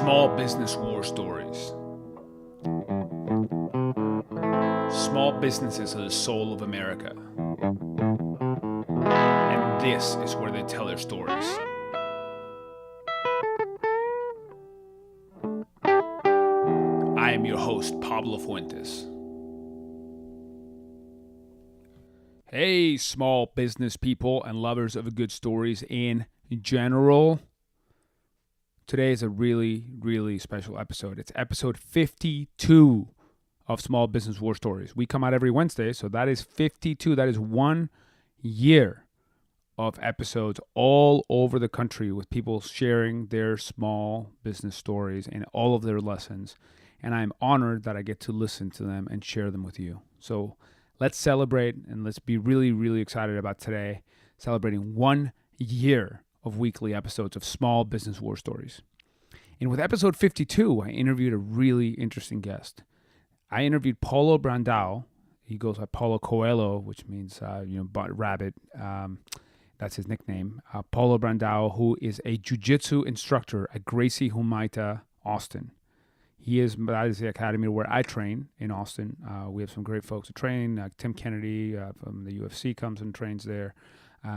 Small business war stories. Small businesses are the soul of America. And this is where they tell their stories. I am your host, Pablo Fuentes. Hey, small business people and lovers of good stories in general. Today is a really, really special episode. It's episode 52 of Small Business War Stories. We come out every Wednesday, so that is 52. That is 1 year of episodes all over the country with people sharing their small business stories and all of their lessons. And I'm honored that I get to listen to them and share them with you. So let's celebrate and let's be really, really excited about today, celebrating 1 year of weekly episodes of Small Business War Stories. And with episode 52, I interviewed a really interesting guest. I interviewed Paulo Brandão. He goes by Paulo Coelho, which means rabbit. That's his nickname. Paulo Brandão, who is a Jiu Jitsu instructor at Gracie Humaita, Austin. That is the academy where I train in Austin. We have some great folks to train. Tim Kennedy from the UFC comes and trains there.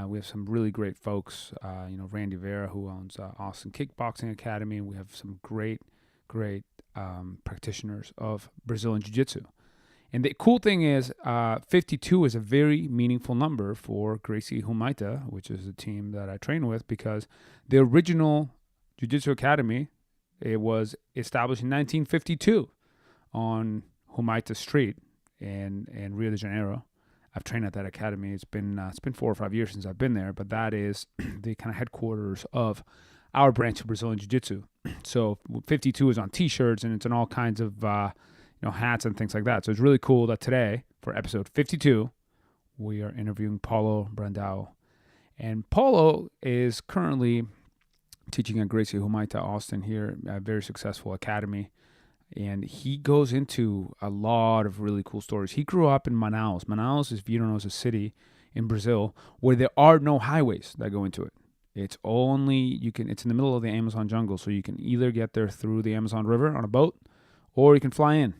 We have some really great folks, Randy Vera, who owns Austin Kickboxing Academy. We have some great practitioners of Brazilian Jiu-Jitsu. And the cool thing is 52 is a very meaningful number for Gracie Humaita, which is the team that I train with, because the original Jiu-Jitsu Academy, it was established in 1952 on Humaita Street in Rio de Janeiro. I've trained at that academy. It's been 4 or 5 years since I've been there, but that is the kind of headquarters of our branch of Brazilian Jiu-Jitsu. So 52 is on T-shirts and it's on all kinds of hats and things like that. So it's really cool that today, for episode 52, we are interviewing Paulo Brandão. And Paulo is currently teaching at Gracie Humaita Austin here, a very successful academy. And he goes into a lot of really cool stories. He grew up in Manaus. Manaus, if you don't know, is a city in Brazil where there are no highways that go into it. It's in the middle of the Amazon jungle, so you can either get there through the Amazon River on a boat or you can fly in.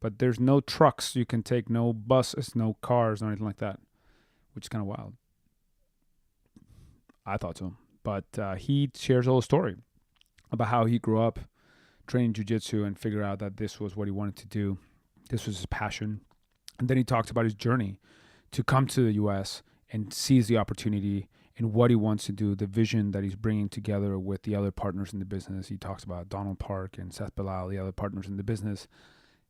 But there's no trucks you can take, no buses, no cars, or anything like that, which is kind of wild. I thought so. But he shares a whole story about how he grew up training jiu-jitsu and figure out that this was what he wanted to do. This was his passion. And then he talks about his journey to come to the U.S. and seize the opportunity and what he wants to do, the vision that he's bringing together with the other partners in the business. He talks about Donald Park and Seth Bilal, the other partners in the business,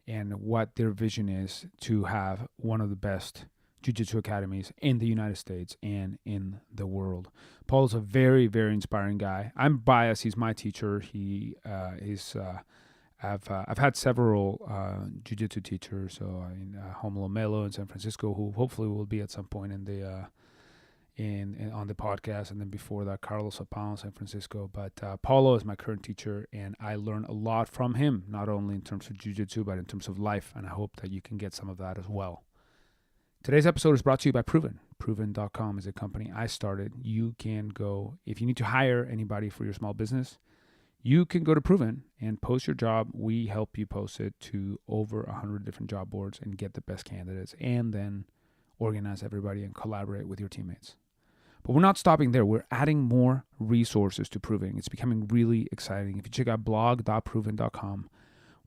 and what their vision is to have one of the best jiu-jitsu academies in the United States and in the world. Paul's a very, very inspiring guy. I'm biased. He's my teacher. I've had several jiu-jitsu teachers. So Romulo Melo in San Francisco, who hopefully will be at some point on the podcast, and then before that, Carlos Apao in San Francisco. But Paulo is my current teacher, and I learn a lot from him, not only in terms of jiu-jitsu, but in terms of life, and I hope that you can get some of that as well. Today's episode is brought to you by Proven. Proven.com is a company I started. You can go, if you need to hire anybody for your small business, you can go to Proven and post your job. We help you post it to over 100 different job boards and get the best candidates, and then organize everybody and collaborate with your teammates. But we're not stopping there. We're adding more resources to Proven. It's becoming really exciting. If you check out blog.proven.com,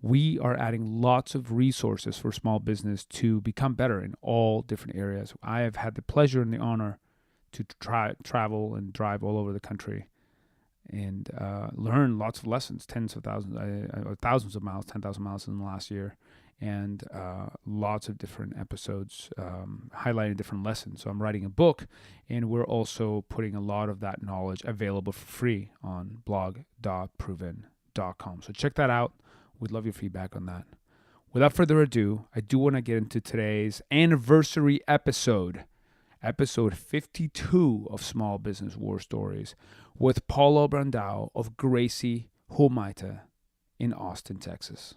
we are adding lots of resources for small business to become better in all different areas. I have had the pleasure and the honor to travel and drive all over the country and learn lots of lessons, thousands of miles, 10,000 miles in the last year, and lots of different episodes highlighting different lessons. So I'm writing a book, and we're also putting a lot of that knowledge available for free on blog.proven.com. So check that out. We'd love your feedback on that. Without further ado, I do want to get into today's anniversary episode 52 of Small Business War Stories, with Paulo Brandão of Gracie Humaita in Austin, Texas.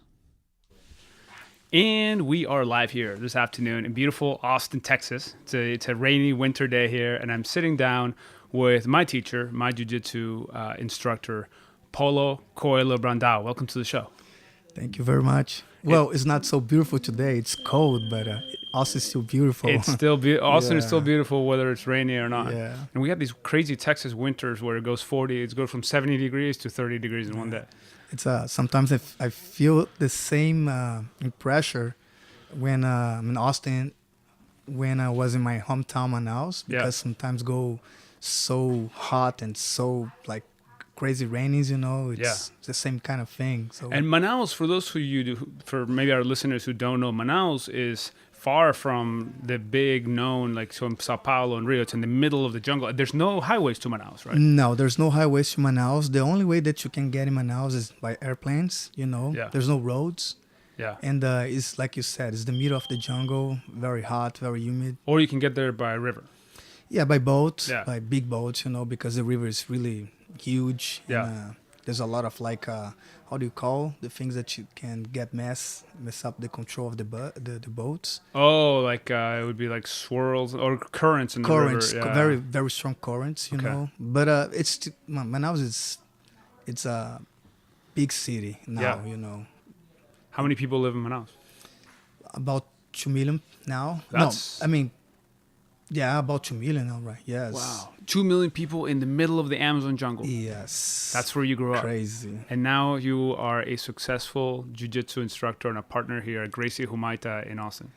And we are live here this afternoon in beautiful Austin, Texas. It's a rainy winter day here, and I'm sitting down with my teacher, my jiu-jitsu instructor, Paulo, Coelho, Brandão. Welcome to the show. Thank you very much. Well, it's not so beautiful today. It's cold, but Austin's still beautiful. It's still Austin is Yeah. still beautiful whether it's rainy or not. Yeah. And we have these crazy Texas winters where it goes from 70 degrees to 30 degrees in one day. It's sometimes I feel the same pressure when I'm in Austin when I was in my hometown Manaus, because sometimes go so hot and so like crazy rainies, it's the same kind of thing. So And Manaus, for those for maybe our listeners who don't know, Manaus is far from the big known, like from Sao Paulo and Rio. It's in the middle of the jungle. There's no highways to Manaus, right? No, there's no highways to Manaus. The only way that you can get in Manaus is by airplanes, Yeah. There's no roads. Yeah. And it's like you said, it's the middle of the jungle, very hot, very humid. Or you can get there by river. Yeah, by boat, Yeah. by big boats, because the river is really huge. Yeah. And, there's a lot of like, how do you call the things that you can get mess up the control of the boats? Oh, like it would be like swirls or currents in the Currents, river. Yeah. very, very strong currents, you Okay. know. But Manaus it's a big city now, Yeah. How many people live in Manaus? About 2 million now. That's- No, I mean, yeah, about 2 million now, right? Yes. Wow. 2 million people in the middle of the Amazon jungle. Yes. That's where you grew up. crazy. And now you are a successful jiu-jitsu instructor and a partner here at Gracie Humaita in Austin.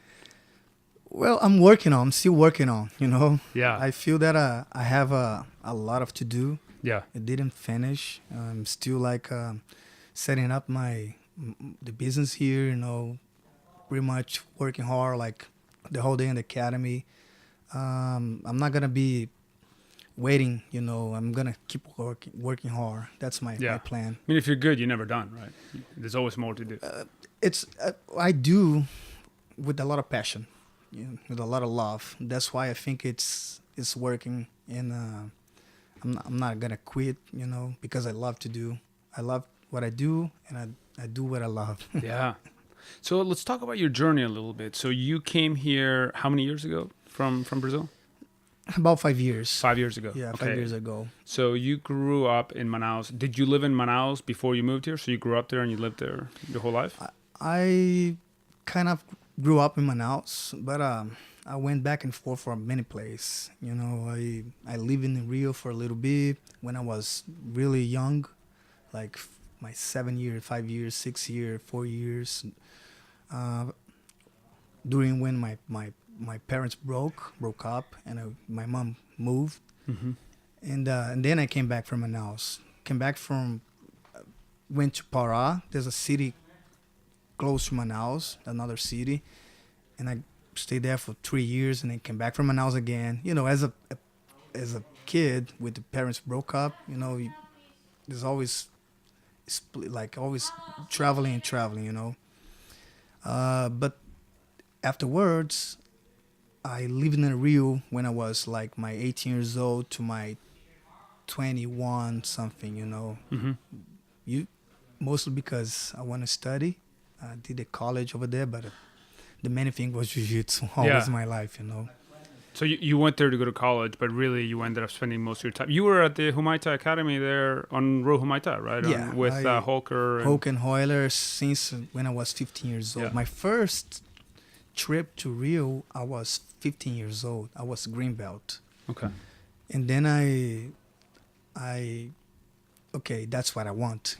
Well, I'm still working on, Yeah. I feel that I have a lot of to do. Yeah. It didn't finish. I'm still like setting up the business here, pretty much working hard like the whole day in the academy. I'm not going to be waiting, I'm going to keep working hard. That's my plan. I mean, if you're good, you're never done, right? There's always more to do. It's I do with a lot of passion, with a lot of love. That's why I think it's working, and I'm not gonna quit, because I love to do. I love what I do, and I do what I love. Yeah. So let's talk about your journey a little bit. So you came here how many years ago from Brazil? About 5 years. 5 years ago. Yeah, Okay. 5 years ago. So you grew up in Manaus. Did you live in Manaus before you moved here? So you grew up there and you lived there your whole life? I kind of grew up in Manaus, but I went back and forth from many places. I lived in Rio for a little bit when I was really young, like my 7 years, 5 years, 6 years, 4 years. During when my parents broke up, and my mom moved, Mm-hmm. and then I came back from Manaus. Went to Pará. There's a city close to Manaus, another city, and I stayed there for 3 years, and then came back from Manaus again. As a kid, with the parents broke up, there's always always traveling. But afterwards, I lived in Rio when I was like my 18 years old to my 21 something. Mm-hmm. Mostly because I want to study. I did a college over there, but the main thing was jiu-jitsu always in my life, So you went there to go to college, but really you ended up spending most of your time. You were at the Humaita Academy there on Ro Humaita, right? Yeah, With Holker. Hulk and Hoyler since when I was 15 years old. Yeah. My first trip to Rio, I was 15 years old. I was green belt. Okay. And then okay, that's what I want.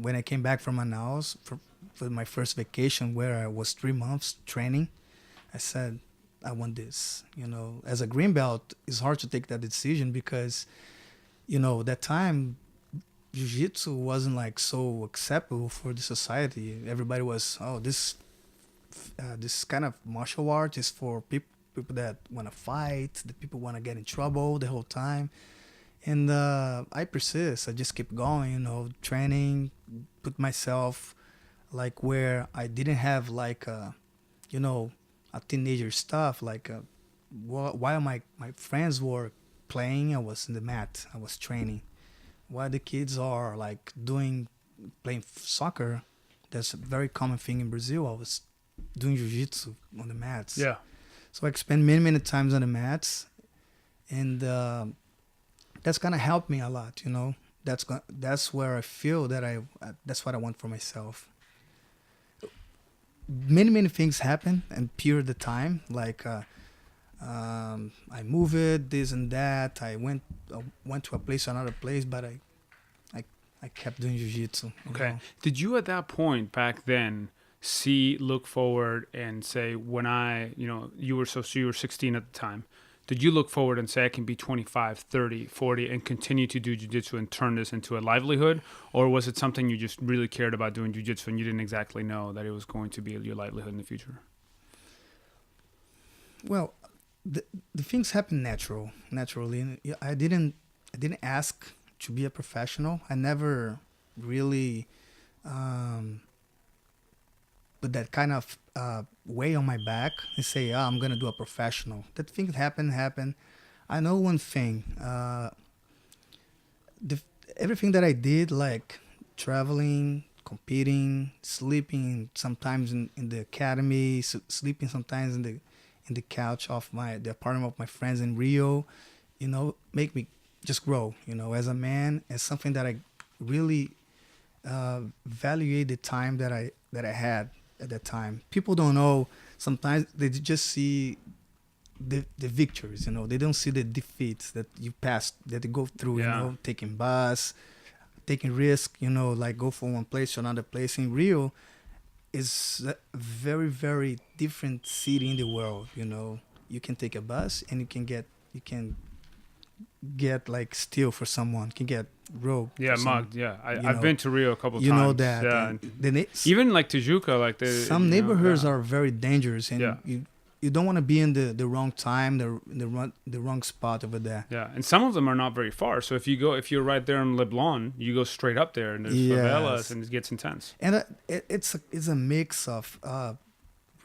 When I came back from Manaus for my first vacation, where I was 3 months training, I said, I want this. As a green belt, it's hard to take that decision because, that time, jiu-jitsu wasn't like so acceptable for the society. Everybody was, this kind of martial art is for people that want to fight, the people want to get in trouble the whole time. And I persist. I just keep going, training, put myself like where I didn't have like, a teenager stuff. Like while my friends were playing, I was in the mat. I was training. While the kids are like playing soccer, that's a very common thing in Brazil. I was doing jiu-jitsu on the mats. Yeah. So I spent many times on the mats, and that's kind of helped me a lot, that's where I feel that that's what I want for myself. Many things happen in period of time, like I move it, this and that. I went to a place, another place, but I, I kept doing jiu-jitsu. Okay. Did you at that point back then look forward and say, when you were 16 at the time, did you look forward and say, I can be 25, 30, 40 and continue to do jiu-jitsu and turn this into a livelihood? Or was it something you just really cared about doing jiu-jitsu and you didn't exactly know that it was going to be your livelihood in the future? Well, the things happen naturally. I didn't ask to be a professional. I never really put that kind of weight on my back and say, "Oh, I'm gonna do a professional." That things happen. I know one thing. Everything that I did, like traveling, competing, sleeping sometimes in the academy, sleeping sometimes in the couch of the apartment of my friends in Rio, make me just grow, as a man. It's something that I really evaluate the time that I had at that time. People don't know. Sometimes they just see the victories. They don't see the defeats that you passed, that you go through. Yeah. Taking bus, taking risk. Like go from one place to another place. In Rio is a very, very different city in the world. You can take a bus and you can get like steal for someone, can get robbed. Yeah, mugged. Yeah, I've been to Rio a couple times. You know that. Yeah, even like Tijuca, like some neighborhoods are very dangerous, and yeah. you don't want to be in the wrong time, the wrong spot over there. Yeah, and some of them are not very far. So if you're right there in Leblon, you go straight up there, and there's favelas, and it gets intense. And it's a mix of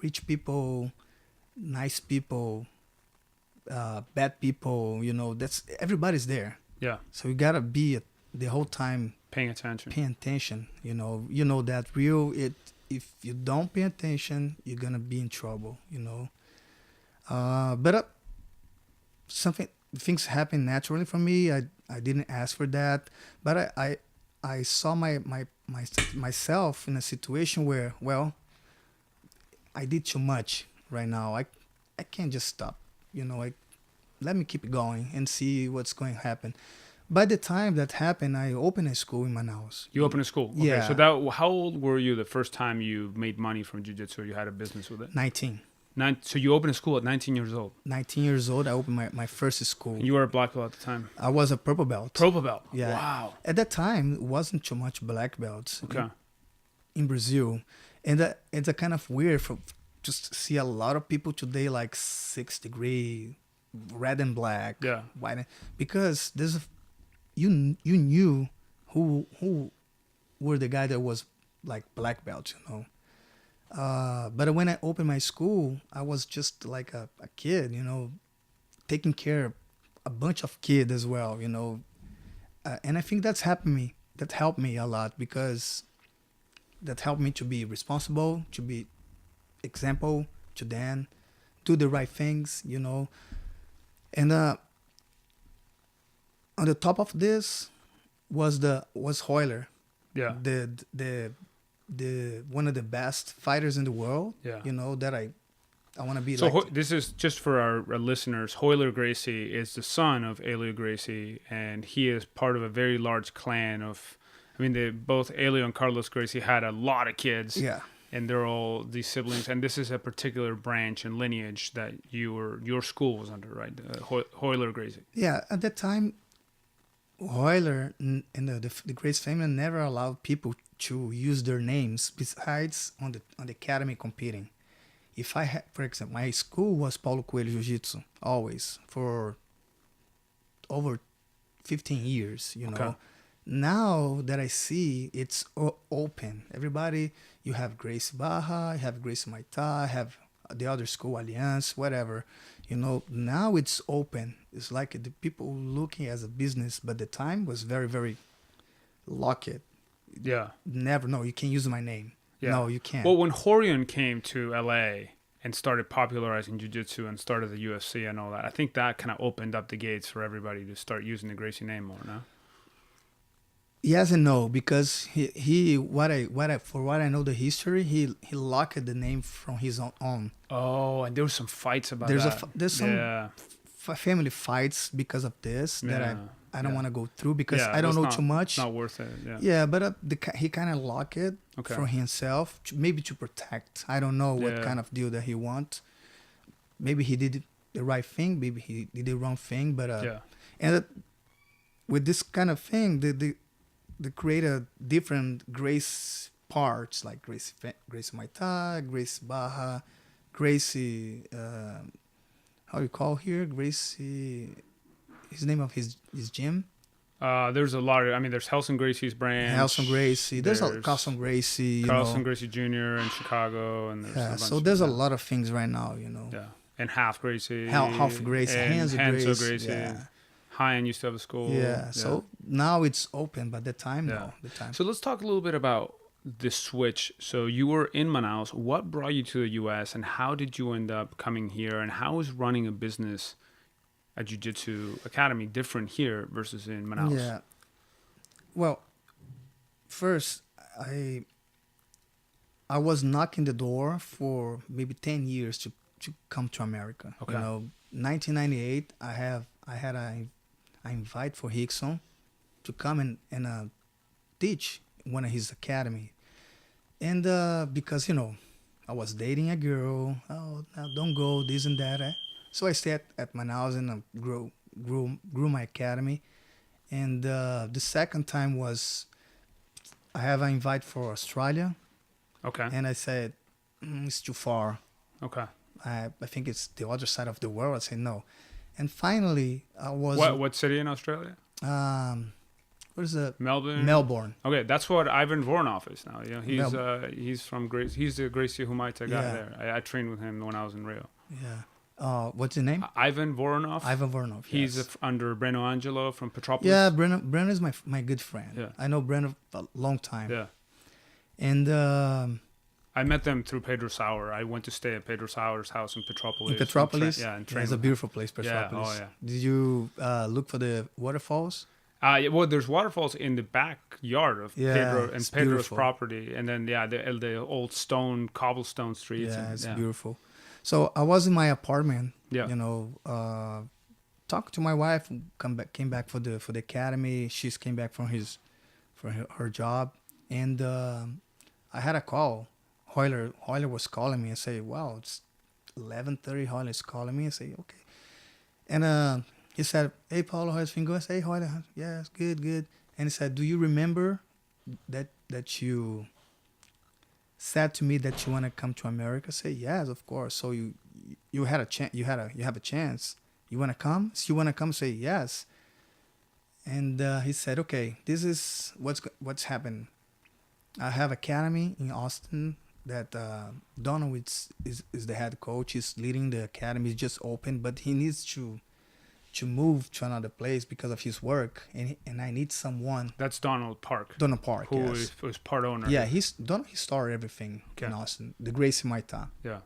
rich people, nice people, bad people. That's everybody's there. Yeah. So you gotta be the whole time paying attention. You know that real. If you don't pay attention, you're gonna be in trouble. But things happen naturally for me. I didn't ask for that, but I saw myself in a situation where, well, I did too much right now. I can't just stop. Let me keep going and see what's going to happen. By the time that happened, I opened a school in Manaus. You opened a school? Okay, Yeah. So how old were you the first time you made money from jiu-jitsu or you had a business with it? 19. So you opened a school at 19 years old? 19 years old, I opened my first school. And you were a black belt at the time? I was a purple belt. Purple belt? Yeah. Wow. At that time, it wasn't too much black belts Okay. in Brazil. And it's a kind of weird for just see a lot of people today like 6 degree, red and black, Yeah. white, because you knew who were the guy that was like black belt, but when I opened my school, I was just like a kid, taking care of a bunch of kids as well, and I think that helped me a lot, because that helped me to be responsible, to be example to them, do the right things, and on the top of this was Royler, Yeah. the one of the best fighters in the world. Yeah. That I want to be so like. This is just for our listeners. Royler Gracie is the son of Helio Gracie, and he is part of a very large clan of. I mean, both Helio and Carlos Gracie had a lot of kids. Yeah. And they're all these siblings, and this is a particular branch and lineage that your school was under, right? Royler Gracie. Yeah, at that time, Royler and the Gracie family never allowed people to use their names besides on the academy competing. If I had, for example, my school was Paulo Coelho Jiu Jitsu, always, for over 15 years, Okay. Now that I see it's open, everybody, you have Gracie Barra, you have Gracie Maitá, have the other school, Alliance, whatever, now it's open. It's like the people looking as a business, but the time was very, very locked. Yeah. Never, no, you can't use my name. Yeah. No, you can't. Well, when Horion came to LA and started popularizing jiu-jitsu and started the UFC and all that, I think that kind of opened up the gates for everybody to start using the Gracie name more, no? Yes and no, because he what I know the history, he locked the name from his own. Oh, and there was some fights about There's that. there's some Yeah. family fights because of this that Yeah. I don't Yeah. want to go through because Yeah. I don't That's know not too much. not worth it. Yeah. Yeah, but he kind of locked it Okay. for himself, maybe to protect. I don't know what Yeah. kind of deal that he want. Maybe he did the right thing, maybe he did the wrong thing, but Yeah. and with this kind of thing, they create a different Grace parts like Grace Maita, Grace Baja, Gracie. How you call here? Gracie. His name of his gym. There's a lot of. I mean, there's Helson Gracie's branch. Helson Gracie. There's a Carlson Gracie. Carlson Gracie Jr. in Chicago, and there's a Yeah. bunch So of, there's a yeah. lot of things right now. Yeah, and Half Gracie. Half Gracie, and Hands of Hands Gracie. Gracie. Yeah. High-end used to have a school. Yeah. So now it's open, but the time no. The time. So let's talk a little bit about the switch. So you were in Manaus. What brought you to the U.S. and how did you end up coming here? And how is running a business at Jiu Jitsu Academy different here versus in Manaus? Yeah. Well, first I was knocking the door for maybe 10 years to come to America. Okay. 1998 I had a invite for Hickson to come and teach one of his academy. And because I was dating a girl, oh now don't go this and that. So I stayed at Manaus and grew my academy. And the second time was I have an invite for Australia, Okay. and I said it's too far. Okay. I think it's the other side of the world. I said no, and finally I was What city in Australia? what is it? Melbourne. Melbourne. Okay, that's what Ivan Voronov is now. Melbourne. He's from Gracie. He's the Gracie Humaita guy Yeah. there. I trained with him when I was in Rio. Yeah. What's his name? Ivan Voronov. Ivan Voronov. He's yes. under Brandon Angelo from Petropolis. Yeah, Brennan is my good friend. Yeah. I know Brennan a long time. Yeah. And I met them through Pedro Sauer. I went to stay at Pedro Sauer's house in Petropolis. in Petropolis, and yeah, train it's a with beautiful place, Yeah, Petropolis. oh, yeah. Did you look for the waterfalls? him. Well, there's waterfalls in the backyard of Yeah, Pedro and it's Pedro's beautiful. property, and then the old stone cobblestone streets. Yeah, and, it's beautiful. So I was in my apartment. Yeah. Talked to my wife. Came back for the academy. She's came back from her job, and I had a call. Hoyler was calling me. I say, "Wow, it's 11:30." Hoyler's calling me. I say, "Okay," and he said, "Hey, Paulo, how's things going?" I say, "Hey, Hoyler, yeah, it's good." And he said, "Do you remember that you said to me that you want to come to America?" I say, "Yes, of course." So you had a chance. You have a chance. You want to come? So you want to come? Say yes. And he said, "Okay, this is what's happened. I have academy in Austin that Donald is the head coach. He's leading the academy. It's just open, but he needs to move to another place because of his work, and I need someone." That's Donald Park, Donald Park, who yes. was part owner. Yeah, he started everything in Okay. Austin. The Gracie Maita. Yeah.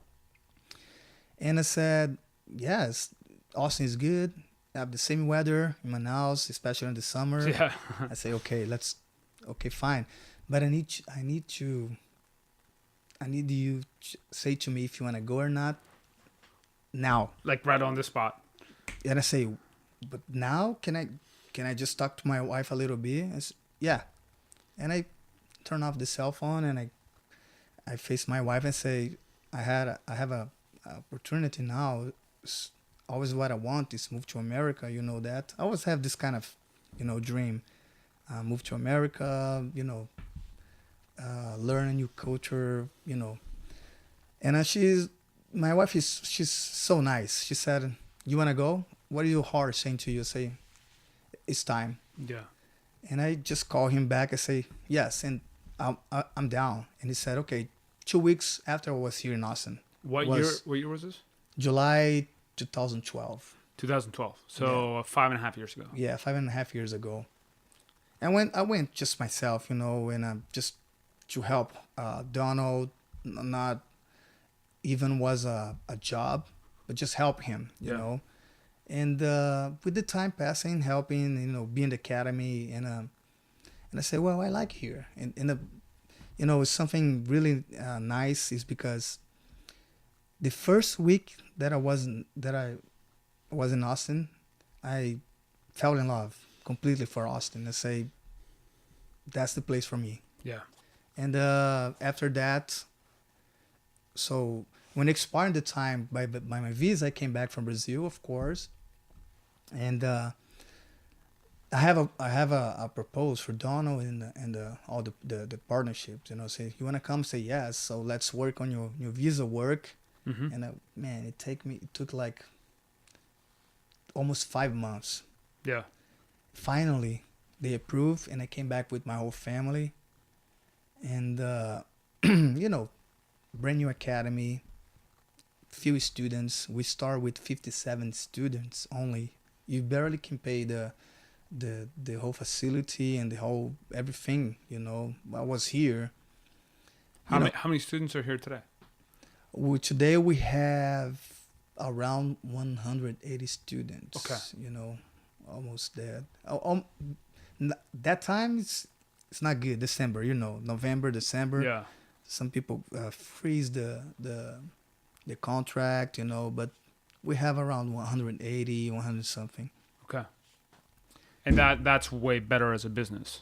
And I said, yes, Austin is good. I have the same weather in Manaus, especially in the summer. Yeah. I say, okay, fine. But I need you to say to me if you want to go or not now. Like right on the spot. And I say, but now can I just talk to my wife a little bit? I say, yeah. And I turn off the cell phone and I face my wife and say, I have a opportunity now. It's always what I want is move to America. You know that. I always have this kind of, dream. Move to America, learn a new culture, And my wife she's so nice. She said, "You want to go? What are your heart saying to you?" I say, "It's time." Yeah. And I just call him back. I say, "Yes," and I'm down. And he said, "Okay." 2 weeks after I was here in Austin. What year was this? July 2012. 2012. So 5.5 years ago. Yeah, 5.5 years ago. And I went just myself, and just to help Donald. Not even was a job, but just help him, you know. And with the time passing, helping, being the academy, And I said, well, I like here. And you know, something really nice is because the first week that I was in Austin, I fell in love completely for Austin. I say that's the place for me. Yeah. And after that, so when it expired the time by my visa, I came back from Brazil, of course, and I have a proposal for Donald and all the partnerships. You know, say you want to come, say yes. So let's work on your visa work. Mm-hmm. And man, it took like almost 5 months. Yeah. Finally, they approved, and I came back with my whole family. And you know, brand new academy, few students. We start with 57 students only. You barely can pay the whole facility and the whole everything. You know, I was here. How many students are here today? Today we have around 180 students. Okay. You know, almost there. That time it's not good. December, you know, November, December. Yeah. Some people freeze the contract, you know, but we have around 180, 100 something. Okay. And that's way better as a business.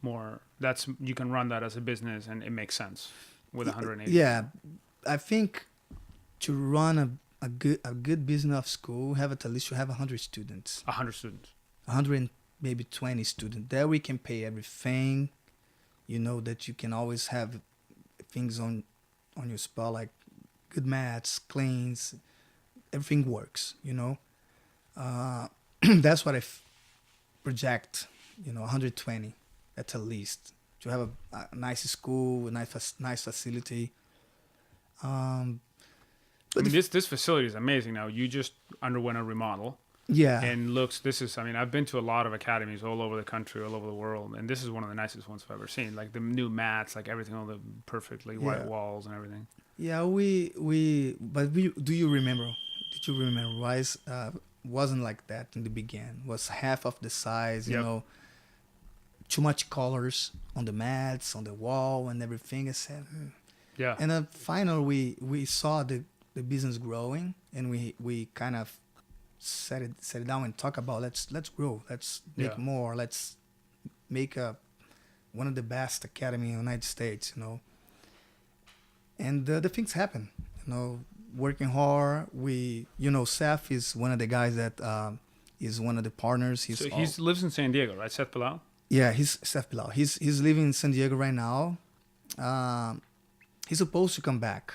You can run that as a business and it makes sense with 180. Yeah, I think to run a good business of school, have at least you have 100 students. 100 students. 100 and maybe 20 students. There we can pay everything. You know that you can always have things on your spot like good mats, cleans, everything works. You know, that's what I project. You know, 120 at least to have a nice school, a nice facility. But I mean, this facility is amazing now. You just underwent a remodel. Yeah. And I've been to a lot of academies all over the country, all over the world, and this is one of the nicest ones I've ever seen. Like the new mats, like everything, all the perfectly white walls and everything. Yeah, do you remember? Did you remember? Why wasn't like that in the beginning? Was half of the size, you know, too much colors on the mats, on the wall, and everything. I said, yeah. And then finally, we saw the business growing, and we kind of set it down and talk about let's grow, let's make more, let's make one of the best academy in the United States, you know. And the things happen, you know, working hard. Seth is one of the guys that is one of the partners. He lives in San Diego, right? Seth Bilal? Yeah, he's Seth Bilal. He's living in San Diego right now. He's supposed to come back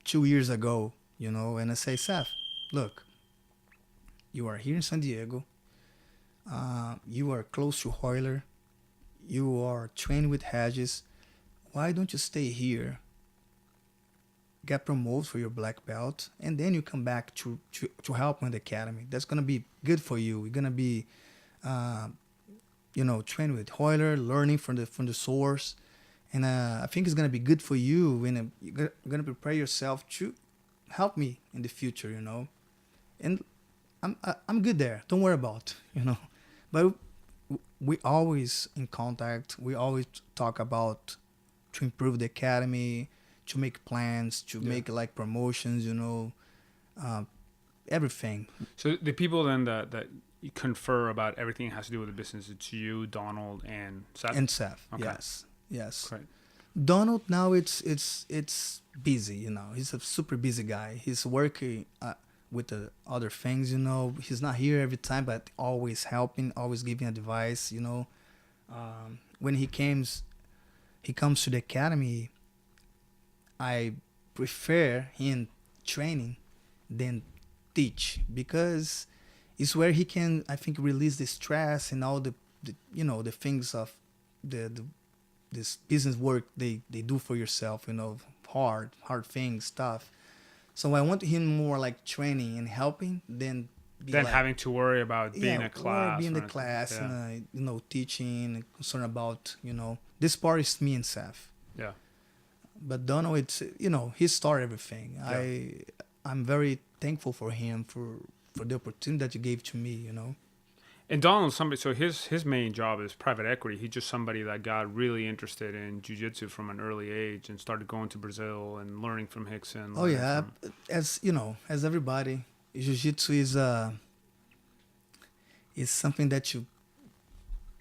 2 years ago, you know, and I say, Seth, look, you are here in San Diego. You are close to Hoyler. You are trained with Hedges. Why don't you stay here? Get promoted for your black belt, and then you come back to help in the academy. That's gonna be good for you. You're gonna be, trained with Hoyler, learning from the source, and I think it's gonna be good for you. And you're gonna prepare yourself to help me in the future, you know. And I'm good there. Don't worry about, you know. But we always in contact. We always talk about to improve the academy, to make plans, to make like promotions, you know, everything. So the people then that you confer about everything that has to do with the business, it's you, Donald, and Seth? And Seth, okay. Yes. Great. Donald now it's busy, you know. He's a super busy guy. He's working with the other things, you know. He's not here every time, but always helping, always giving advice, you know. When he comes to the academy, I prefer him training than teach, because it's where he can, I think, release the stress and all the things of this business work they do for yourself, you know, hard things, stuff. So I want him more like training and helping than having to worry about being a class. Being the class and teaching and concerned about, you know, this part is me and Seth. Yeah. But Donald, it's, you know, he started everything. Yeah. I'm very thankful for him for the opportunity that you gave to me, you know. And Donald's somebody, so his main job is private equity. He's just somebody that got really interested in jiu-jitsu from an early age and started going to Brazil and learning from Hickson. Oh yeah, as you know, as everybody, jiu-jitsu is something that you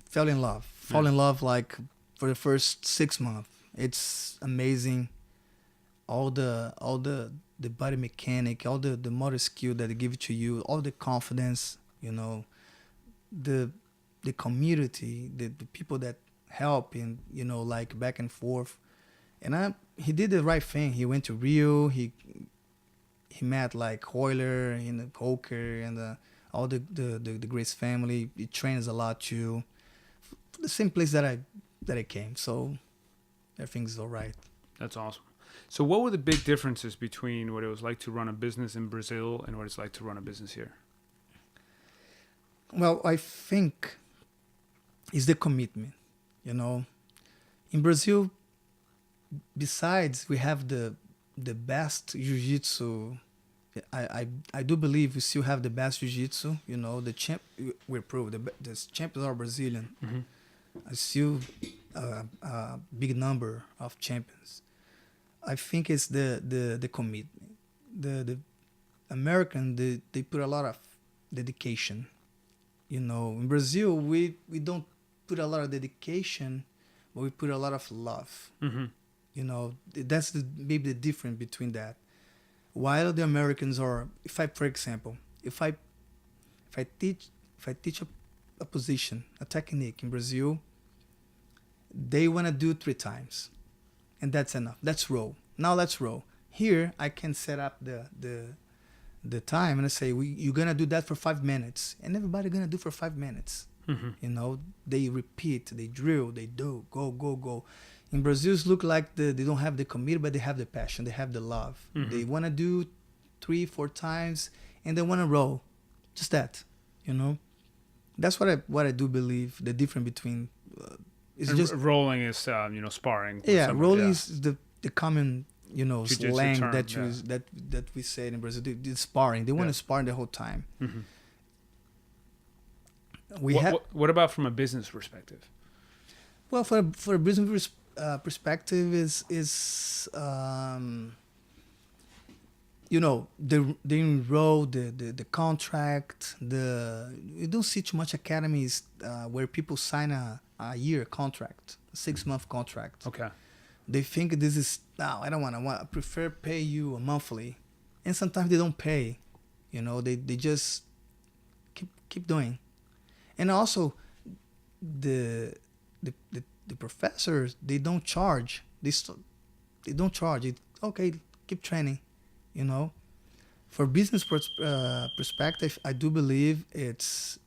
fall in love like for the first 6 months. It's amazing. All the body mechanic, all the motor skill that they give to you, all the confidence, you know, the community, the people that help, and you know, like back and forth. And he did the right thing. He went to Rio. He met like Coelho and the Coker and all the Grace family. He trains a lot too. The same place that I came. So everything's all right. That's awesome. So what were the big differences between what it was like to run a business in Brazil and what it's like to run a business here? Well, I think it's the commitment, you know. In Brazil, besides we have the best jiu-jitsu, I do believe we still have the best jiu-jitsu, you know. We're proved the champions are Brazilian. Mm-hmm. I still a big number of champions. I think it's the commitment. The American, they put a lot of dedication. You know, in Brazil, we don't put a lot of dedication, but we put a lot of love. Mm-hmm. You know, that's maybe the difference between that. While the Americans are, for example, if I teach a position, a technique in Brazil, they want to do 3 times, and that's enough. Let's roll. Now let's roll. Here, I can set up the time and I say, you're going to do that for 5 minutes. And everybody going to do for 5 minutes. Mm-hmm. You know, they repeat, they drill, they do, go. In Brazil, it look like they don't have the commitment, but they have the passion, they have the love. Mm-hmm. They want to do 3-4 times and they want to roll. Just that, you know. That's what I do believe, the difference between... it's just rolling is, sparring. Yeah, rolling is the common... you know, Jiu-jitsu slang term, that we say in Brazil. They're sparring. They want to spar the whole time. Mm-hmm. What about from a business perspective? Well, for a business perspective is you know, they enroll the contract. You don't see too much academies where people sign a year contract, a 6-month contract. Okay. They think this is, no, I don't want. I prefer pay you a monthly. And sometimes they don't pay. You know, they just keep doing. And also, the professors, they don't charge. They don't charge. Okay, keep training, you know. For business perspective, I do believe it's,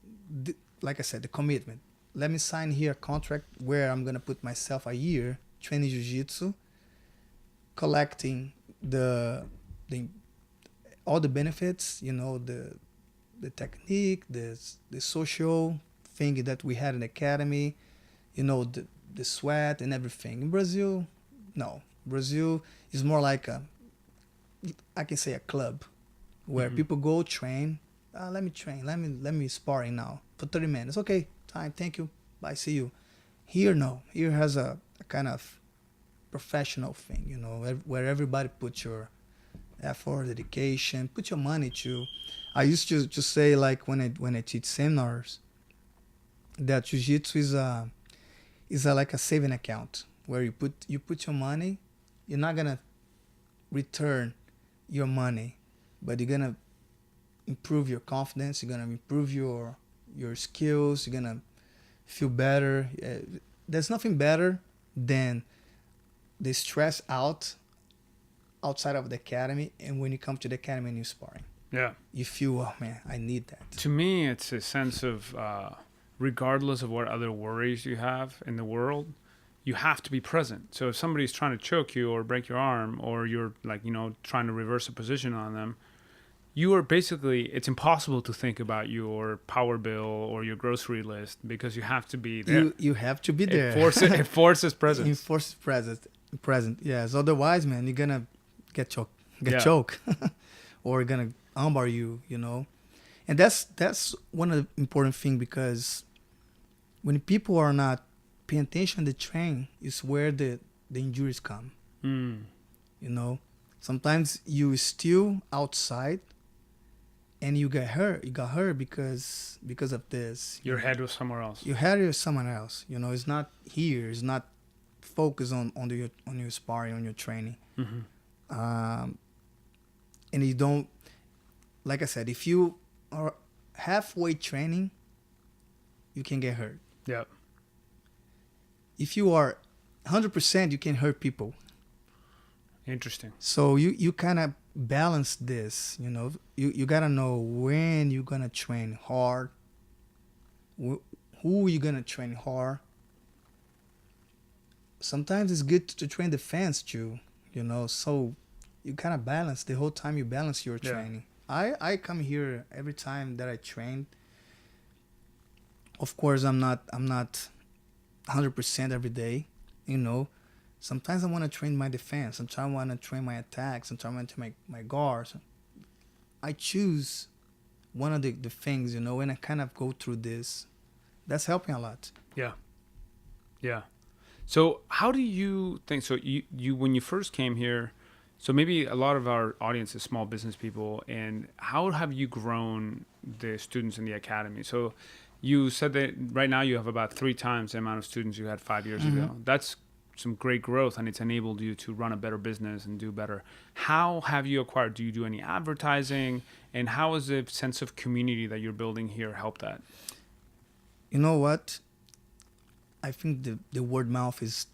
like I said, the commitment. Let me sign here a contract where I'm going to put myself a year training jiu-jitsu, collecting all the benefits, you know, the technique, the social thing that we had in the academy, you know, the sweat and everything. In Brazil, no. Brazil is more like I can say a club where mm-hmm. people go train. Let me train. Let me sparring now for 30 minutes. Okay, time. Thank you. Bye. See you. Here, no. Here has a kind of professional thing, you know, where everybody puts your effort, dedication, put your money to. I used to say, like when I teach seminars, that jiu-jitsu is like a saving account where you put your money. You're not gonna return your money, but you're gonna improve your confidence. You're gonna improve your skills. You're gonna feel better. There's nothing better than the stress outside of the academy, and when you come to the academy and you're sparring. Yeah. You feel, oh man, I need that. To me, it's a sense of, regardless of what other worries you have in the world, you have to be present. So if somebody's trying to choke you or break your arm, or you're trying to reverse a position on them, you are basically, it's impossible to think about your power bill or your grocery list because you have to be there. You have to be there. It forces presence. It forces present. Yes. Otherwise, man, you're gonna get choked, or you're gonna armbar you. You know. And that's one of the important thing, because when people are not paying attention to train, is where the injuries come. Mm. You know, sometimes you still outside and you get hurt. You got hurt because of this. Your head was somewhere else. Your head is someone else. You know, it's not here. It's not focused on your sparring, on your training. Mm-hmm. And you don't, like I said, if you are halfway training, you can get hurt. Yep. If you are 100%, you can hurt people. Interesting. So you kind of balance this, you know. You got to know when you're going to train hard, who you're going to train hard. Sometimes it's good to train the fans too, you know. So you kind of balance the whole time. You balance your training. I come here every time that I train. Of course, I'm not 100% every day, you know. Sometimes I want to train my defense. Sometimes I want to train my attack. Sometimes I want to train my guards. I choose one of the things, you know, and I kind of go through this. That's helping a lot. Yeah. Yeah. So how do you think, so you when you first came here, so maybe a lot of our audience is small business people, and how have you grown the students in the academy? So you said that right now you have about 3 times the amount of students you had 5 years ago. That's some great growth, and it's enabled you to run a better business and do better. How have you acquired? Do you do any advertising? And how has the sense of community that you're building here helped that? You know what? I think the word mouth is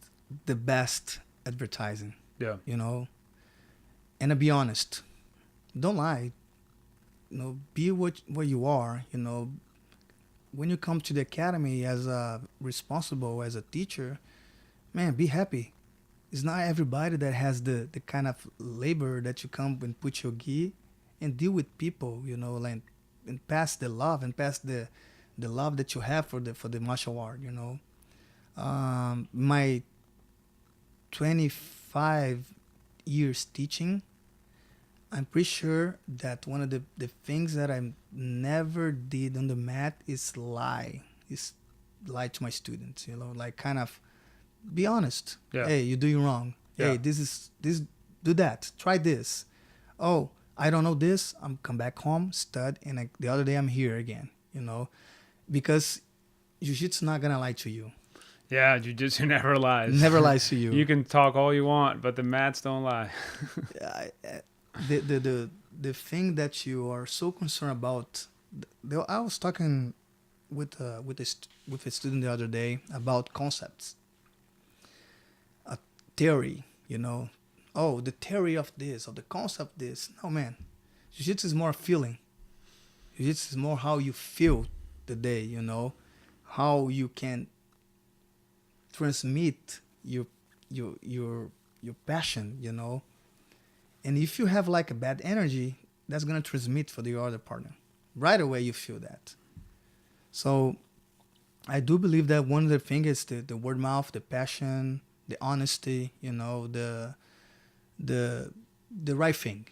the best advertising. Yeah. You know? And to be honest, don't lie. You know, be what you are, you know. When you come to the academy as a responsible, as a teacher, man, be happy. It's not everybody that has the kind of labor that you come and put your gi and deal with people, you know, like, and pass the love and pass the love that you have for the martial art, you know. My 25 years teaching, I'm pretty sure that one of the things that I never did on the mat is lie to my students, you know, like kind of be honest. Yeah. Hey, you're doing wrong. Yeah. Hey, this, do that. Try this. Oh, I don't know this. I'm come back home, stud, and the other day I'm here again, you know, because Jiu-Jitsu not going to lie to you. Yeah, Jiu-Jitsu never lies. Never lies to you. You can talk all you want, but the mats don't lie. The thing that you are so concerned about, I was talking with a student the other day about concepts, a theory, you know. Oh, the theory of this, or the concept of this. No, man. Jiu-Jitsu is more feeling. Jiu-Jitsu is more how you feel the day, you know, how you can transmit your passion, you know. And if you have like a bad energy, that's gonna transmit for the other partner. Right away you feel that. So I do believe that one of the things is the word of mouth, the passion, the honesty, you know, the right thing.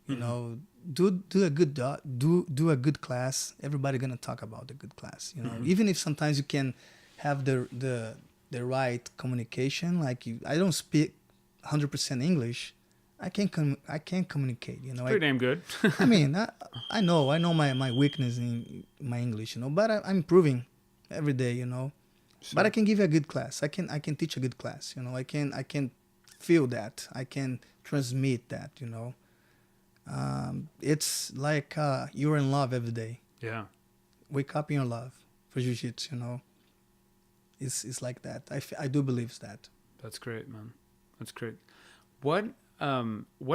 You know, do a good do a good class. Everybody gonna talk about the good class, you know. Even if sometimes you can have the right communication, like I don't speak 100% English. I can communicate, you know. Pretty damn good. I mean, I know my weakness in my English, you know, but I'm improving every day, you know. Sure. But I can give you a good class. I can teach a good class, you know. I can feel that. I can transmit that, you know. It's like you're in love every day. Yeah. Wake up in love for Jiu-Jitsu, you know. It's like that. I do believe that. That's great, man. That's great. What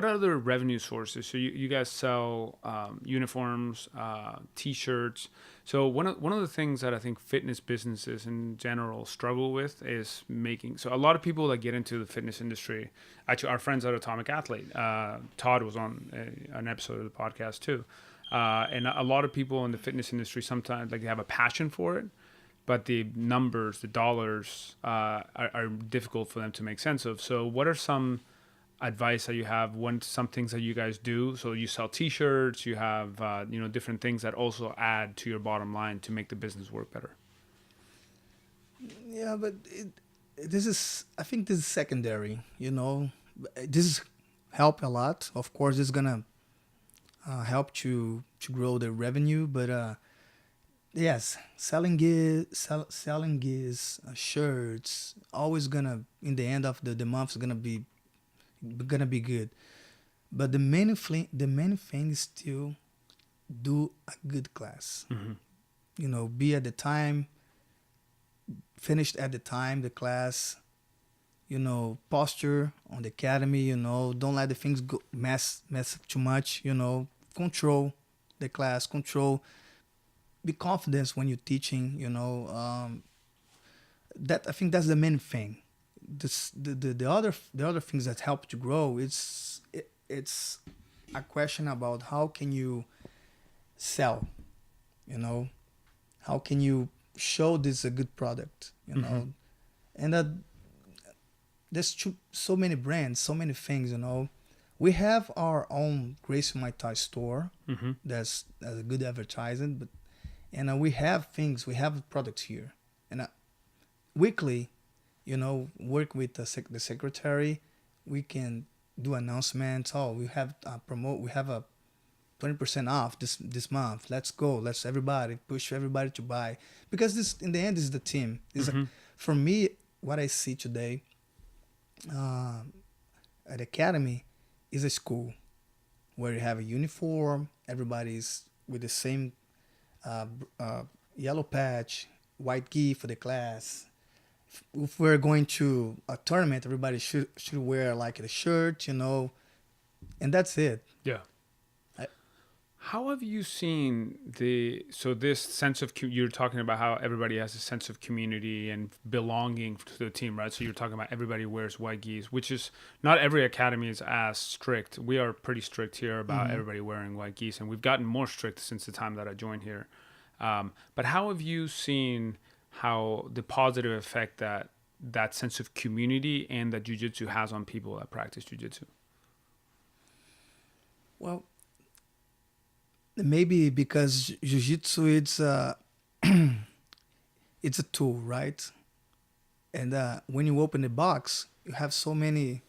other revenue sources? So you guys sell uniforms, T-shirts. So one of the things that I think fitness businesses in general struggle with is making. So a lot of people that get into the fitness industry, actually our friends at Atomic Athlete, Todd was on an episode of the podcast too, and a lot of people in the fitness industry sometimes like they have a passion for it, but the numbers, the dollars are difficult for them to make sense of. So what are some advice that you have, some things that you guys do. So you sell T-shirts, you have different things that also add to your bottom line to make the business work better. Yeah, but this is, I think this is secondary, you know. This is help a lot. Of course, it's gonna help to grow the revenue, but yes, selling gears, shirts, always gonna, in the end of the month, is gonna be good. But the main thing is to do a good class. Mm-hmm. You know, be at the time, finished at the time, the class. You know, posture on the academy. You know, don't let the things go mess up too much. You know, control the class, control. Be confident when you're teaching. You know, that I think that's the main thing. The other things that help to grow, it's a question about how can you sell, you know, how can you show this is a good product, you know. Mm-hmm. And there's so many brands, so many things, you know. We have our own Gracie Muay Thai store. Mm-hmm. That's a good advertising, but and we have products here, and weekly, you know, work with the secretary. We can do announcements. Oh, we have we have a 20% off this month. Let's go. Let's everybody push everybody to buy, because this in the end is the team. Mm-hmm. For me, what I see today at academy is a school where you have a uniform. Everybody's with the same yellow patch, white gi for the class. If we're going to a tournament, everybody should wear like a shirt, you know, and that's it. Yeah. How have you seen this sense of, you're talking about how everybody has a sense of community and belonging to the team, right? So you're talking about everybody wears white gis, which is not every academy is as strict. We are pretty strict here about everybody wearing white gis, and we've gotten more strict since the time that I joined here. But how have you seen how the positive effect that sense of community and that jiu-jitsu has on people that practice jiu-jitsu? Well, maybe because jiu-jitsu it's a tool, right? And when you open the box, you have so many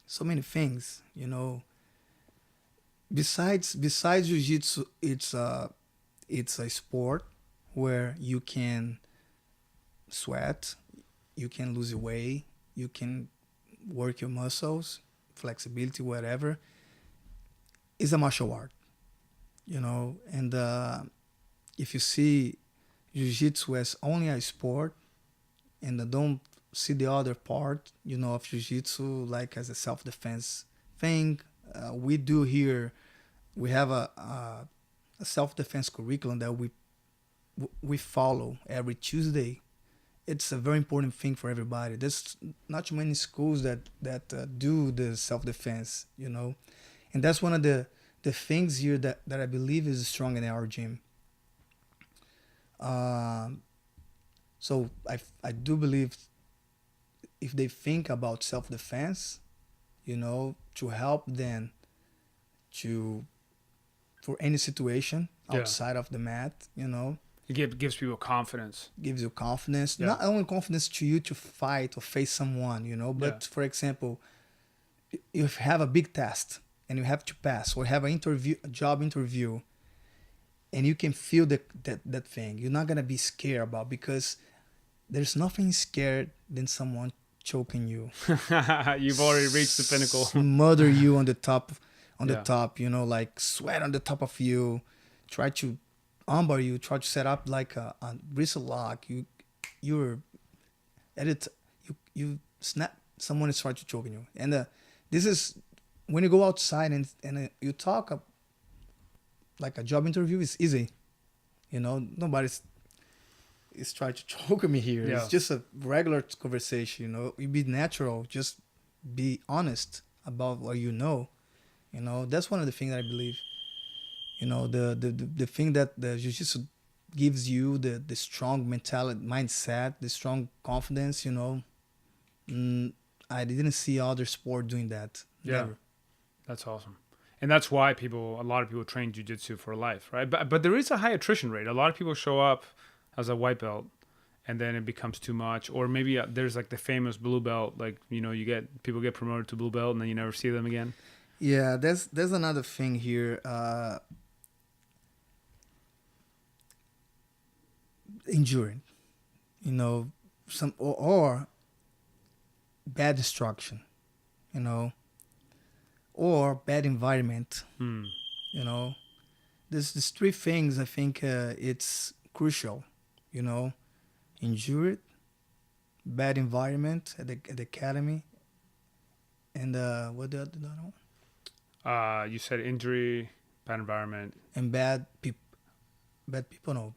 things, you know. Besides jiu-jitsu, it's a sport where you can sweat, you can lose weight, you can work your muscles, flexibility, whatever. It's a martial art, you know. And if you see jiu-jitsu as only a sport and don't see the other part, you know, of jiu-jitsu like as a self-defense thing, we do here. We have a self-defense curriculum that we follow every Tuesday. It's a very important thing for everybody. There's not too many schools that do the self-defense, you know. And that's one of the things here that I believe is strong in our gym. So I do believe if they think about self-defense, you know, to help them for any situation outside of the mat, you know. It gives people confidence. Gives you confidence. Yeah. Not only confidence to you to fight or face someone, you know, but for example, you have a big test and you have to pass, or have a job interview, and you can feel that thing. You're not gonna be scared about, because there's nothing scared than someone choking you. You've already reached the pinnacle. Smother you on the top, you know, like sweat on the top of you, try to armbar you, try to set up like a wrist lock. You're at it. You snap. Someone is trying to choke you, and this is when you go outside and you talk like a job interview is easy. You know, nobody's is trying to choke me here. Yeah. It's just a regular conversation. You know, you be natural. Just be honest about what you know. You know, that's one of the things that I believe. You know, the thing that the jiu-jitsu gives you, the strong mentality, mindset, the strong confidence, you know. I didn't see other sport doing that. Yeah. Never. That's awesome. And that's why a lot of people train jiu-jitsu for life, right? But there is a high attrition rate. A lot of people show up as a white belt and then it becomes too much. Or maybe there's like the famous blue belt, like, people get promoted to blue belt and then you never see them again. Yeah, there's another thing here. Injuring, some or bad instruction, or bad environment. There's three things I think it's crucial, injured, bad environment at the academy, and what the other one? You said injury, bad environment, And bad people.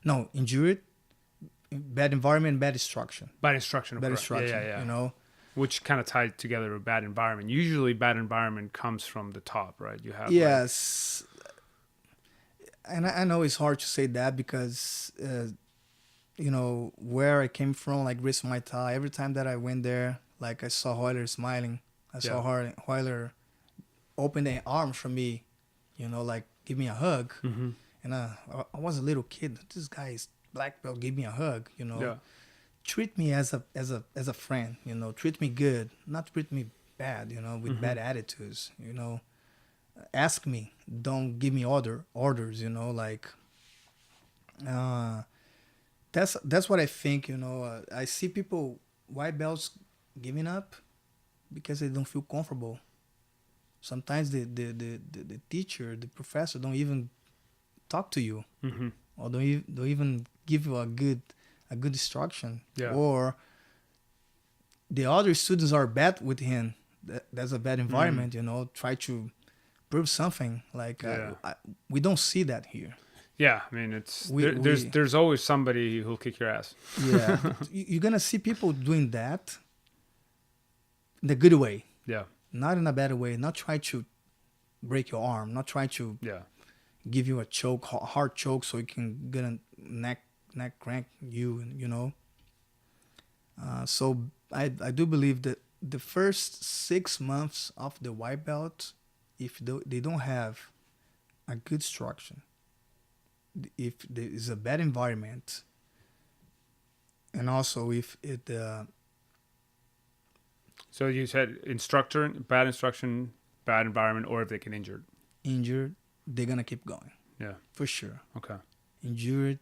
No, injured, bad environment, bad instruction. bad instruction. Bad instruction. Yeah. Which kind of tied together with bad environment. Usually, bad environment comes from the top, right? You have Yes. And I know it's hard to say that because, where I came from, like Wrist Muay Thai, every time that I went there, like I saw Hoyler smiling. I saw Hoyler open their arms for me, like give me a hug. Mm-hmm. And I was a little kid. This guy is black belt, give me a hug, Yeah. Treat me as a friend, treat me good, not treat me bad, with bad attitudes, Ask me, don't give me orders, that's what I think, I see people, white belts, giving up because they don't feel comfortable. Sometimes the teacher, the professor don't even talk to you, Mm-hmm. or don't even give you a good instruction. Yeah. Or the other students are bad with him. That's a bad environment, try to prove something. Like we don't see that here. Yeah, I mean, there's always somebody who'll kick your ass. Yeah. You're gonna see people doing that in the good way, Yeah. not in a bad way. Not try to break your arm, not try to give you a choke, hard choke, so you can get a neck crank you. So I do believe that the first 6 months of the white belt, if they don't have a good instruction, if there is a bad environment, and also if it So you said instructor, bad instruction, bad environment, or if they get injured. Injured, they're gonna keep going. Yeah. For sure. Okay. Injured.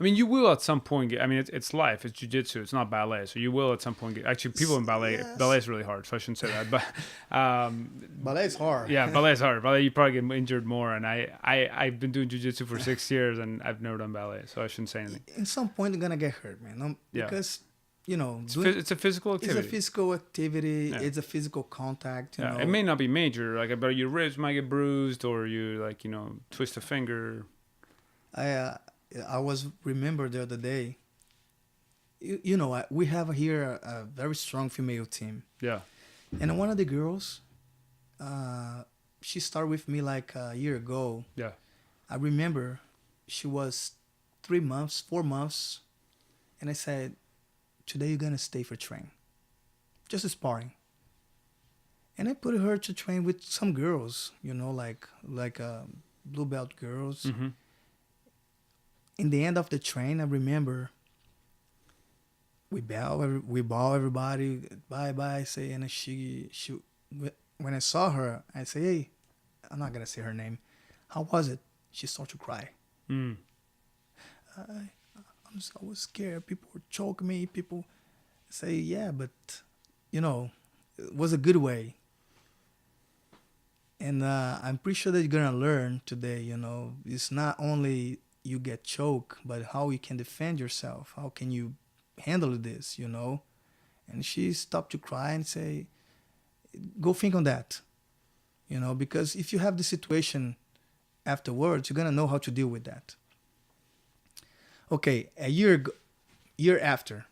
I mean, you will at some point get. I mean, it's life. It's jiu-jitsu. It's not ballet. So you will at some point get. Actually, people in ballet. Yes. Ballet is really hard. So I shouldn't say that. But Ballet is hard. yeah, ballet is hard. Ballet, you probably get injured more. And I've been doing jiu-jitsu for 6 years, and I've never done ballet. So I shouldn't say anything. In some point, they're gonna get hurt, man. Because It's a physical activity. It's a physical activity. Yeah. It's a physical contact. You know. It may not be major, but your ribs might get bruised, or you twist a finger. I was remember the other day. We have here a very strong female team. Yeah. And one of the girls, she started with me like a year ago. Yeah. I remember she was 3 months, 4 months, and I said, "Today you're gonna stay for train, just sparring." And I put her to train with some girls, like blue belt girls. Mm-hmm. In the end of the train, I remember we bow everybody, bye, say, and she when I saw her, I say, "Hey," I'm not gonna say her name. "How was it?" She started to cry. Mm. I was scared. People would choke me. People say, "Yeah, but it was a good way." And I'm pretty sure that you're gonna learn today. It's not only you get choked, but how you can defend yourself. How can you handle this? And she stopped to cry and say, "Go think on that." Because if you have the situation afterwards, you're gonna know how to deal with that. Okay, a year after,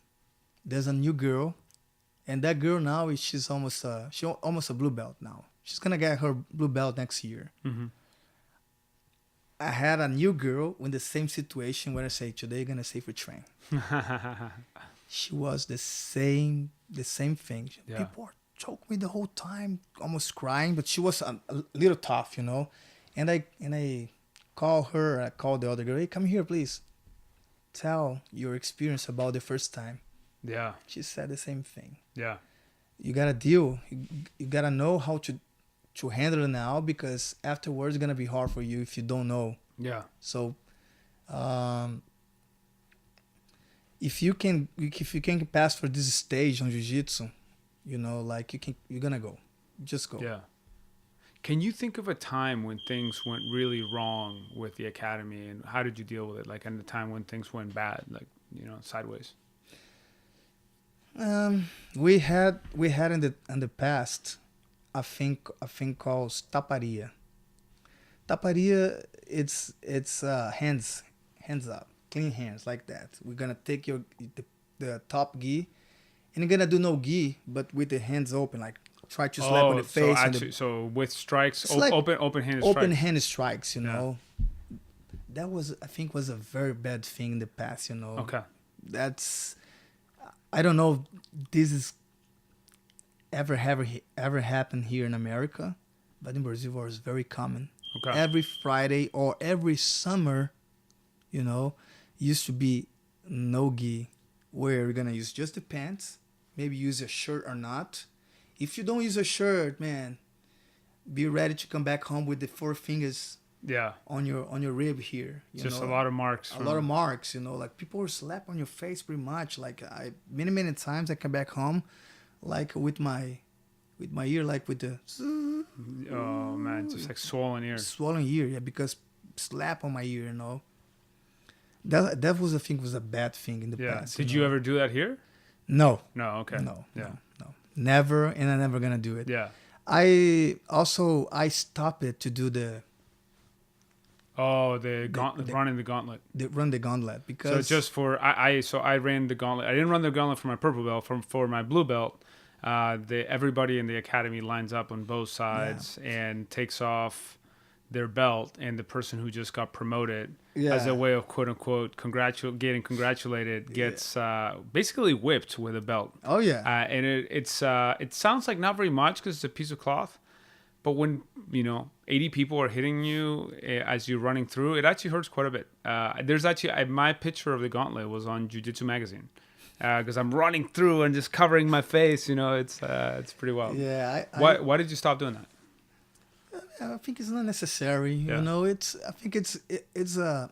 there's a new girl, and that girl now she's almost a blue belt now. She's gonna get her blue belt next year. Mm-hmm. I had a new girl in the same situation where I say, "Today you're gonna stay for train." she was the same thing. Yeah. People are choking me the whole time, almost crying, but she was a little tough, And I call her. I call the other girl. Hey, come here, please. Tell your experience about the first time. Yeah. She said the same thing. Yeah. You gotta deal. You gotta know how to handle it now, because afterwards it's gonna be hard for you if you don't know. Yeah. So, if you can pass for this stage on jiu-jitsu, like you're gonna go. Just go. Yeah. Can you think of a time when things went really wrong with the academy, and how did you deal with it? Like, in the time when things went bad, like, sideways. We had in the past a thing called taparia. Taparia, it's hands up, clean hands like that. We're gonna take the top gi, and you're gonna do no gi, but with the hands open, like try to slap on the face. So actually, so with strikes, like open-handed strikes. Open-handed strikes, That was, I think, was a very bad thing in the past, Okay. That's, I don't know if this is ever happened here in America, but in Brazil it was very common. Okay. Every Friday or every summer, used to be no gi, where you're gonna use just the pants, maybe use a shirt or not. If you don't use a shirt, man, be ready to come back home with the 4 fingers on your rib here. Just a lot of marks. A lot of marks, like people will slap on your face pretty much. Like many times I come back home, like with my ear, like with the Oh man, just like swollen ear. Swollen ear, yeah, because slap on my ear, That was, I think, was a bad thing in the past. Did you ever do that here? No. No. Okay. No. Yeah. No. Never, and I'm never gonna do it. Yeah. I stopped it to do the running the gauntlet. Run the gauntlet, because So just for I ran the gauntlet. I didn't run the gauntlet for my purple belt. For my blue belt, everybody in the academy lines up on both sides and takes off their belt, and the person who just got promoted, as a way of quote unquote getting congratulated, gets basically whipped with a belt. Oh yeah. And it sounds like not very much because it's a piece of cloth, but when 80 people are hitting you as you're running through, it actually hurts quite a bit. There's actually my picture of the gauntlet was on Jiu Jitsu magazine, because I'm running through and just covering my face. It's pretty wild. Yeah. Why did you stop doing that? I think it's not necessary. Yeah. I think it's a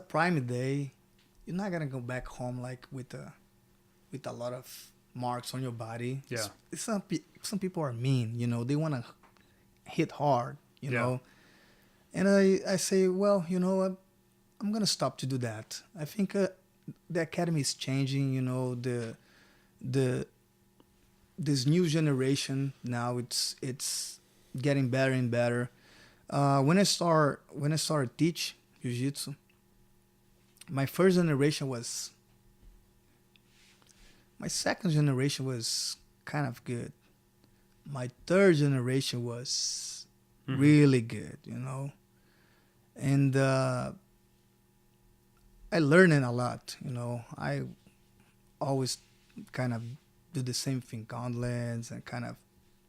prime day. You're not gonna go back home like with a lot of marks on your body. Yeah. It's some people are mean. They wanna hit hard. And I say, well, I'm gonna stop to do that. I think the academy is changing. This new generation now, it's getting better and better. When I started teach jiu-jitsu, my first generation was, my second generation was kind of good. My third generation was really good, and I learned a lot. I always kind of do the same thing, gauntlets and kind of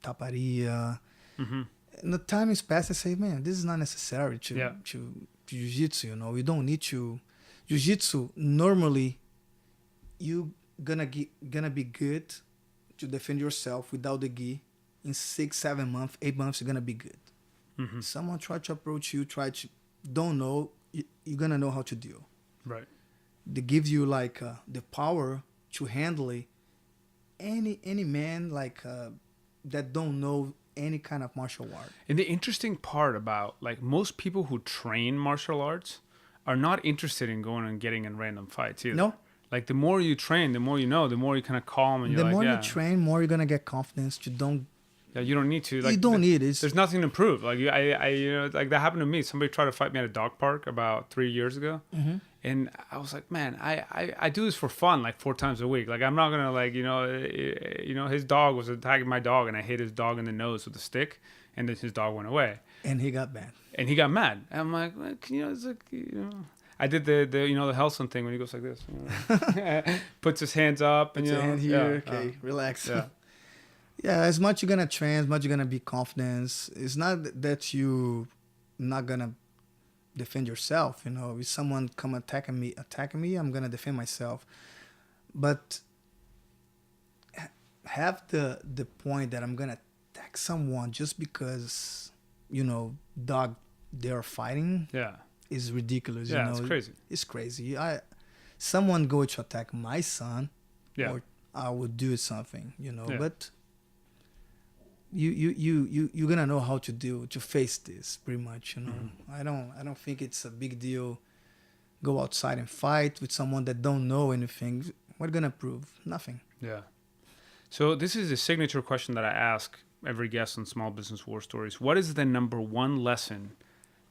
taparia. Mm-hmm. And the time is past. I say, man, this is not necessary to jiu-jitsu. You don't need to. Jiu-jitsu, normally, you gonna be good to defend yourself without the gi. In 6, 7 months, 8 months, you're gonna be good. Mm-hmm. Someone try to approach you, don't know, you're gonna know how to deal. Right. They give you like the power to handle it. Any man that don't know any kind of martial art. And the interesting part about, like, most people who train martial arts are not interested in going and getting in random fights either. No. Like, the more you train, the more you know, the more you kind of calm, and you're like, the more you train, more you're gonna get confidence. You don't need to. Like, you don't need it. There's nothing to prove. Like, like that happened to me. Somebody tried to fight me at a dog park about 3 years ago. Mm-hmm. And I was like, man, I do this for fun, like 4 times a week. Like, I'm not gonna, like, his dog was attacking my dog, and I hit his dog in the nose with a stick, and then his dog went away. And he got mad. And he got mad. And I'm like, it's like, I did the the Helson thing when he goes like this, puts his hands up and Put your hand here. yeah, Okay, relax. yeah, Yeah, as much you're gonna train, as much you're gonna be confident. It's not that you not gonna defend yourself. You know, if someone come attacking me, I'm gonna defend myself. But have the point that I'm gonna attack someone just because dog they're fighting yeah, is ridiculous. yeah. It's crazy. It's crazy. Someone go to attack my son, Yeah, or I would do something. Yeah. But you're gonna know how to face this pretty much. I don't think it's a big deal. Go outside and fight with someone that don't know anything. What gonna prove? Nothing. Yeah. So this is a signature question that I ask every guest on Small Business War Stories. What is the number one lesson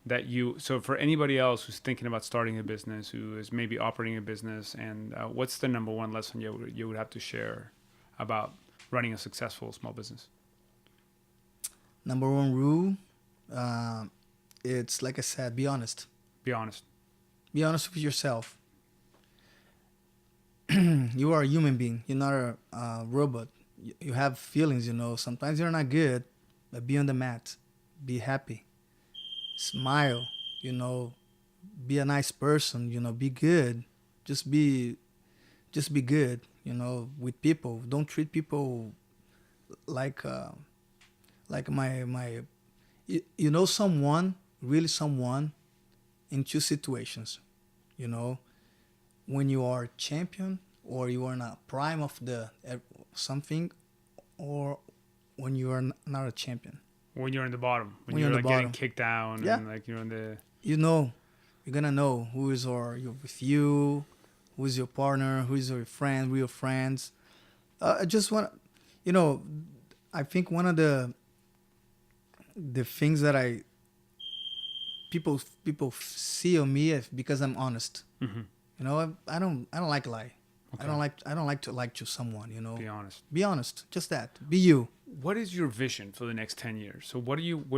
that so for anybody else who's thinking about starting a business, who is maybe operating a business, and what's the number one lesson you would have to share about running a successful small business? Number one rule, it's like I said, be honest. Be honest. Be honest with yourself. You are a human being. You're not a robot. You have feelings, Sometimes you're not good, but be on the mat. Be happy. Smile, Be a nice person, Be good. Just be good, with people. Don't treat people like my someone, really someone, in two situations, when you are a champion or you are in a prime of the something, or when you are not a champion. When you're in the bottom, when you're like bottom. Getting kicked down, Yeah. and like you're in the. You're gonna know who is you're with you, who is your partner, who is your friend, real friends. I just want, I think one of the things that people see on me is because I'm honest. Mm-hmm. I don't like lie. Okay. I don't like to lie to someone. Be honest. Be honest. Just that. Be you. What is your vision for the next 10 years? So where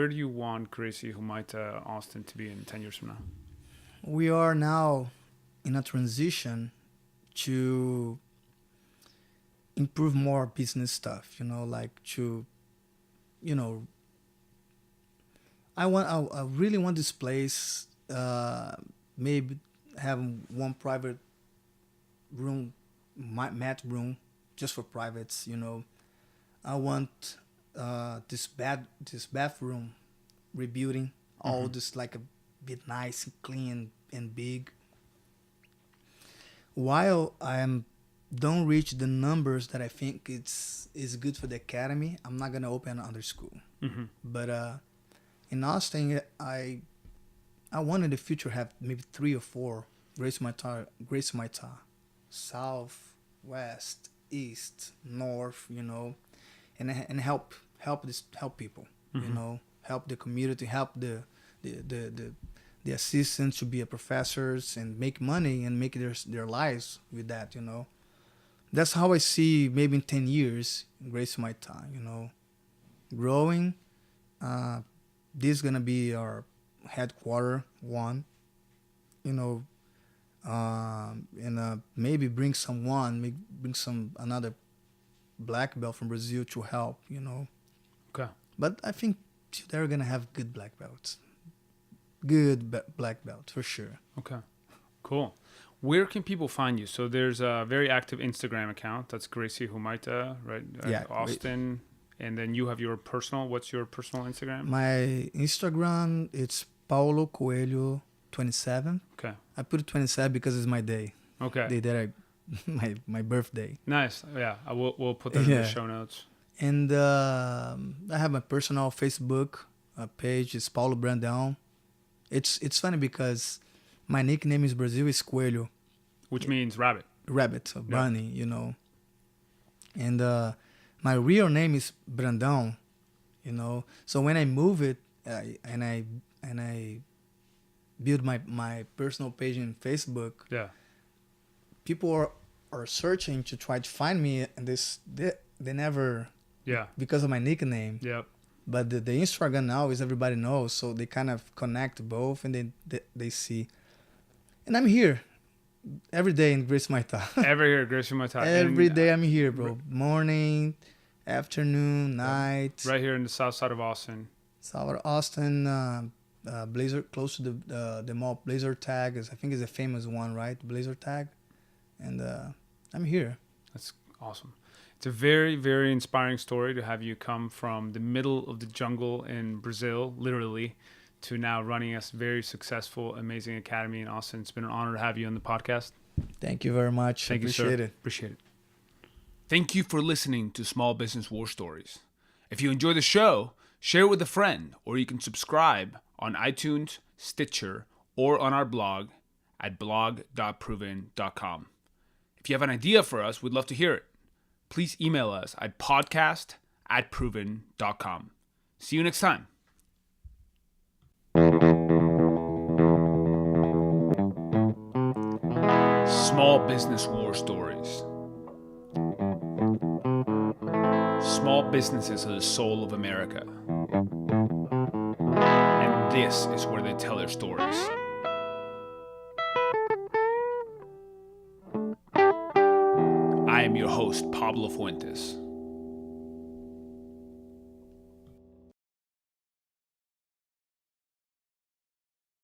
do you want Gracie Humaita Austin to be in 10 years from now? We are now in a transition to improve more business stuff, I really want this place, maybe have one private room, mat room, just for privates, I want this bathroom rebuilding, all this like a bit nice and clean and big. While don't reach the numbers that I think is good for the academy, I'm not gonna open another school. Mm-hmm. But in Austin, I want in the future have maybe 3 or 4 Gracie Humaita, south, west, east, north, and help people, Mm-hmm. Help the community, help the assistants to be a professors and make money and make their lives with that, That's how I see maybe in 10 years Gracie Humaita, growing. This is gonna be our headquarter one, and maybe bring another black belt from Brazil to help, Okay. But I think they're gonna have good black belts, good black belt for sure. Okay. Cool. Where can people find you? So there's a very active Instagram account. That's Gracie Humaita, right? Yeah. Austin. And then you have your personal. What's your personal Instagram? My Instagram, it's Paulo Coelho 27. Okay. I put 27 because it's my day. Okay. Day that my birthday. Nice. Yeah. We'll put that in the show notes. And I have my personal Facebook page. It's Paulo Brandão. It's funny because my nickname in Brazil is Coelho, which means rabbit. Rabbit, or bunny, And my real name is Brandão, So when I move it and I build my personal page in Facebook, yeah, people are searching to try to find me, and they never, because of my nickname. Yeah. But the Instagram now is everybody knows, so they kind of connect both, and they see. And I'm here every day in Grace Maita. Every year, Gracie Matai. Every day I'm here, bro. Morning, afternoon, night. Right here in the south side of Austin. South Austin, Blazer, close to the mall. Blazer Tag I think is a famous one, right? Blazer Tag, and I'm here. That's awesome. It's a very, very inspiring story to have you come from the middle of the jungle in Brazil, literally, to now running a very successful, amazing academy in Austin. It's been an honor to have you on the podcast. Thank you very much. Thank you, sir. Appreciate it. Appreciate it. Thank you for listening to Small Business War Stories. If you enjoy the show, share it with a friend, or you can subscribe on iTunes, Stitcher, or on our blog at blog.proven.com. If you have an idea for us, we'd love to hear it. Please email us at podcast@proven.com. See you next time. Small Business War Stories. Small businesses are the soul of America. And this is where they tell their stories. I am your host, Pablo Fuentes.